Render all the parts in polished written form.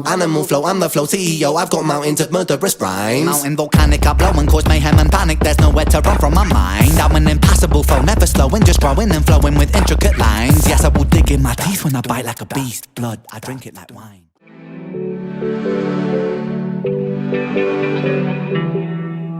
animal flow, I'm the flow CEO. I've got mountains of murderous rhymes. Mountain volcanic, I blow and cause mayhem and panic. There's nowhere to run from my mind. I'm an impassable foe, never slowing, just growing and flowing with intricate lines. Yes, I will dig in my teeth when I bite like a beast. Blood, I drink it like wine.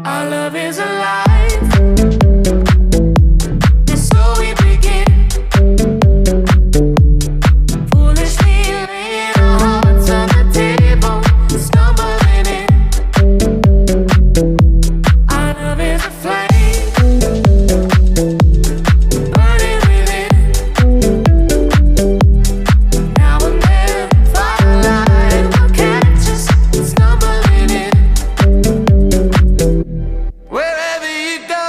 Our love is alive. And so we begin. Foolishly laying our hearts on the table, stumbling in. Our love is a flame, burning within. Now and then, firelight will catch us stumbling in. Wherever you go,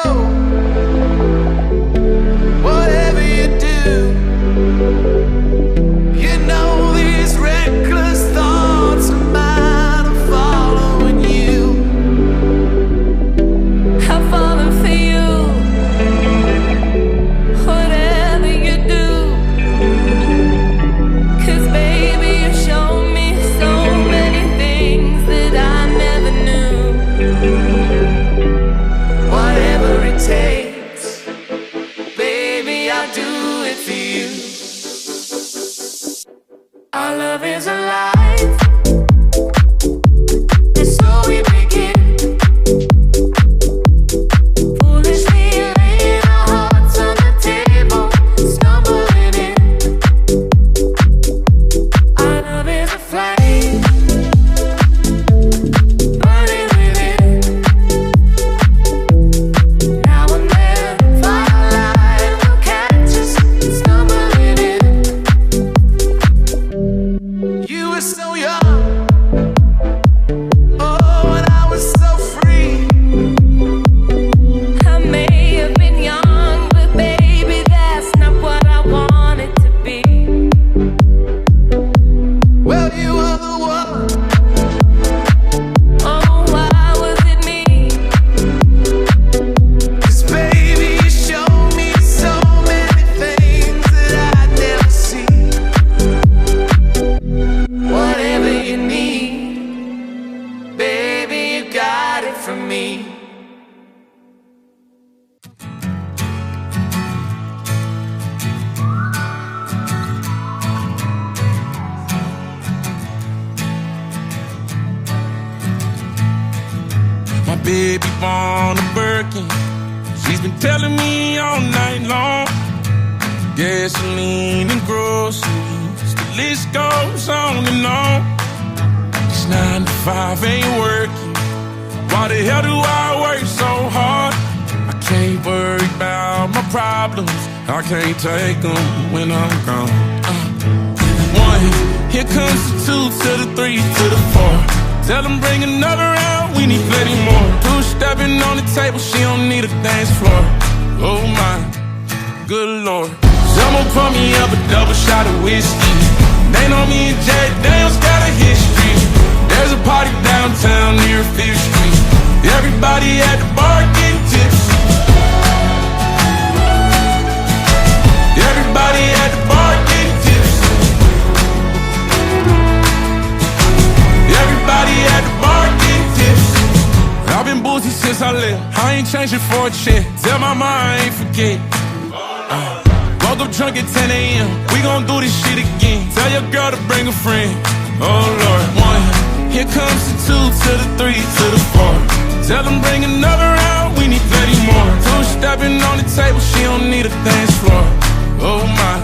whatever you do, you know these reckless thoughts of mine are following you. I'm falling for you, whatever you do. 'Cause baby, you show me so many things that I never knew. Whatever it takes, baby, I'll do it for you. Our love is alive, and so we begin. Foolishly laying our hearts on the table, stumbling in. Our love is a flame, burning within. Now and then, firelight will catch us stumbling in. You were so young, oh, and I was so free. I may have been young, but baby, that's not what I wanted to be. Well, you were the one. Oh, why was it me? 'Cause baby, you showed me so many things that I'd never see. Whatever you need, baby, you got it from me. My baby born a Birkin. She's been telling me all night long. Gasoline and groceries, the list goes on and on. This 9 to 5 ain't working. Why the hell do I work so hard? I can't worry about my problems. I can't take them when I'm gone. One, here comes the 2 to the 3 to the 4. Tell them bring another round, we need plenty more. 2 stepping on the table, she don't need a dance floor. Oh my, good lord. Someone pour me up a double shot of whiskey. They know me and Jack Daniels got a history. There's a party downtown near 5th Street. Everybody at the bar getting tipsy. Everybody at the bar getting tipsy. Everybody at the bar getting tipsy. I've been boozy since I left. I ain't changing for a check. Tell my mom I ain't forget. Woke up drunk at 10 a.m. We gon' do this shit again. Tell your girl to bring a friend. Oh Lord. 1, here comes the 2 to the 3 to the 4. Tell them bring another round, we need plenty more. 2 stepping on the table, she don't need a dance floor. Oh my,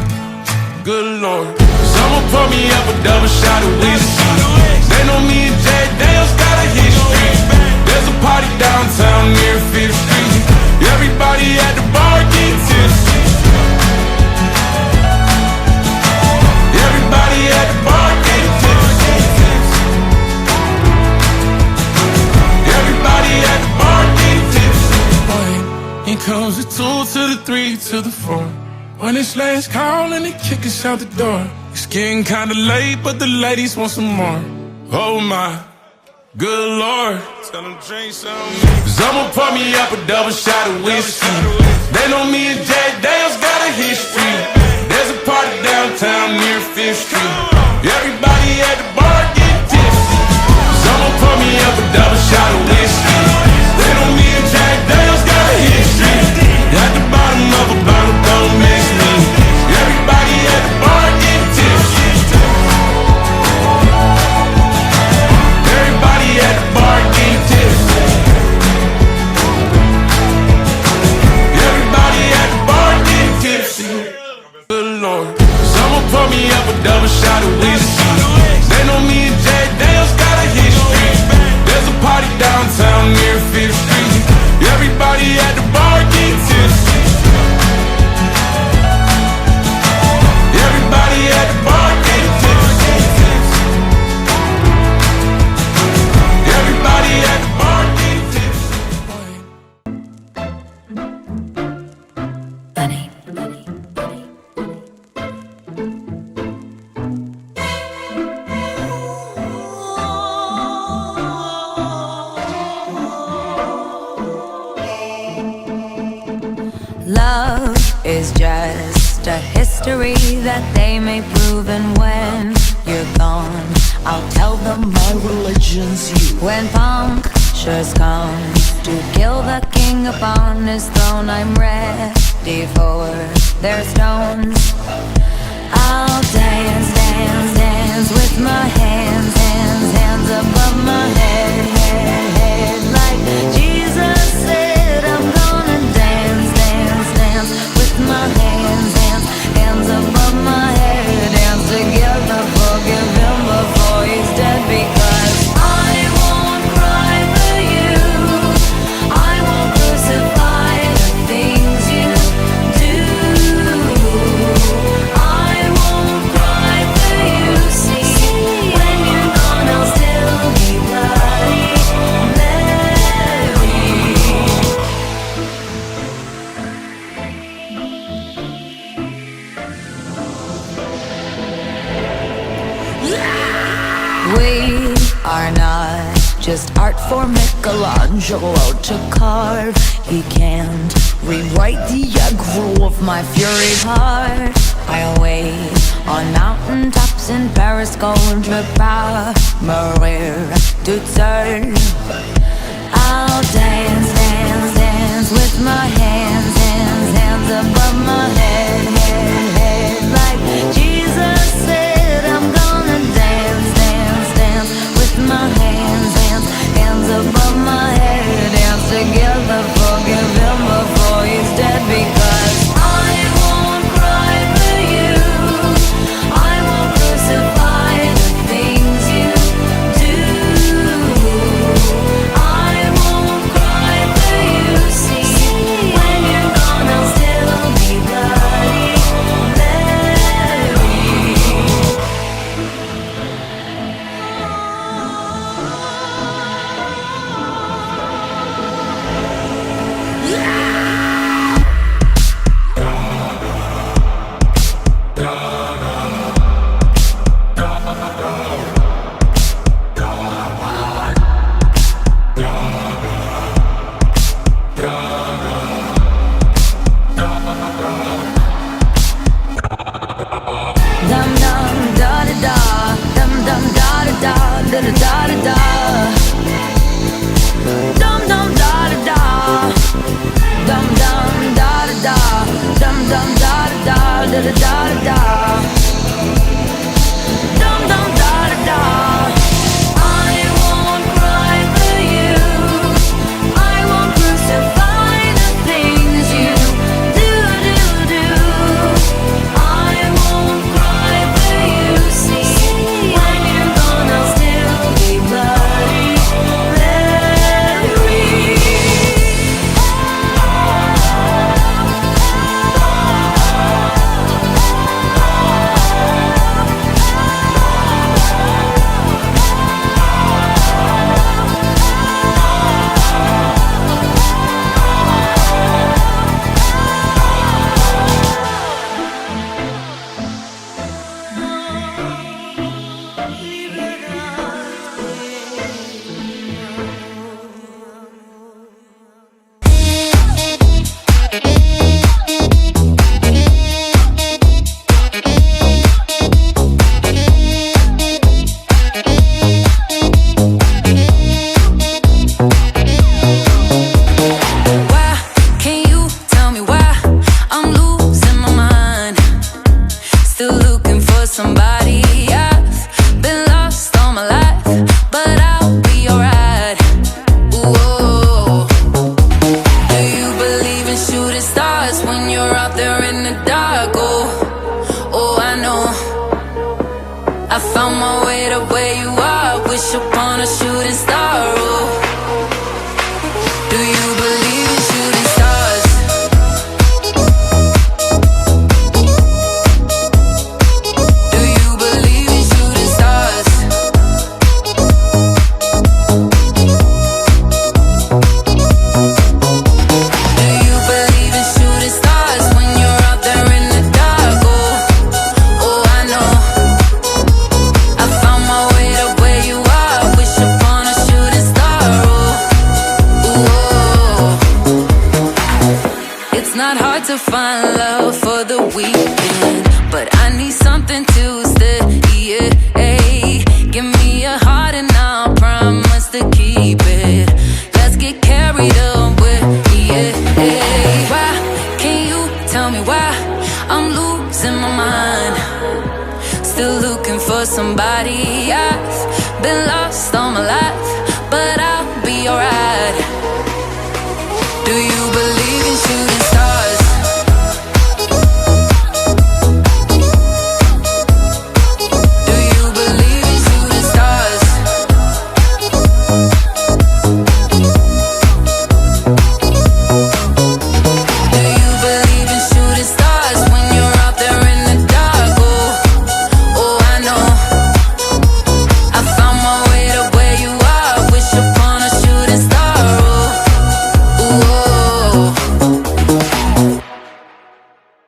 good lord. Someone pour me up a double shot of whiskey. They know me and Jack Daniels got a history. There's a party downtown near 5th Street. Everybody at the bar getting tipsy. Everybody at the bar getting tipsy. Everybody at the bar getting tipsy. Here comes the 2 to the 3 to the 4. When it's last call and they kick us out the door. It's getting kinda late, but the ladies want some more. Oh my, good lord. Tell them drink some. Someone pour me up a double shot of whiskey. They know me and Jack Daniels got a history. There's a party downtown near 5th Street. Everybody at the bar getting tipsy. is just a history that they may prove. And when you're gone, I'll tell them my religion's you. When punctures come to kill the king upon his throne, I'm ready for their stones. I'll dance, dance, dance with my hands, hands, hands above my head, head, head. Like Jesus said, I'm gonna dance, dance, dance with my hands, hands, hands above my head. Dance together, forgive him before he's dead. Because I won't cry for you, I won't crucify the things you do. I won't cry for you, see, when you're gone I'll still be bloody Mary. We are not just art for Michelangelo to carve. He can't rewrite the aggro of my fury heart. I wait on mountaintops in Paris, going to Maria to turn. I'll dance, dance, dance with my hands, hands, hands above my head, head, head. Like Jesus said, I'm gonna dance, dance, dance with my hands, hands, hands above my head. Dance together, forgive him before he's dead. Because I won't cry for you, I won't crucify the things you do. I won't cry for you, see, when you're gone I'll still be bloody Mary. Dum dum da da da, dum dum da da da, da da da da da. Dum dum da da da, dum dum da da da, dum dum da da da, da da da da. Dum dum da da da. I won't cry for you, I won't crucify the things you do, do, do. I won't cry for you, see, when you're gone I'll still be bloody Mary. Why can't you tell me why I'm losing my mind? Still looking for somebody. I've been lost all my life, but I'll be alright. Whoa. Do you believe in shooting stars when you're out there in the dark? Oh, oh, I know. I found my way to where you are. Wish upon a shooting star. Oh. Do you believe in shooting stars? Do you believe in shooting stars? Do you believe in shooting stars when you're out there in the dark? Oh, oh, I know. I found my way to where you are. Wish upon a shooting star. Oh, ooh, oh. It's not hard to find love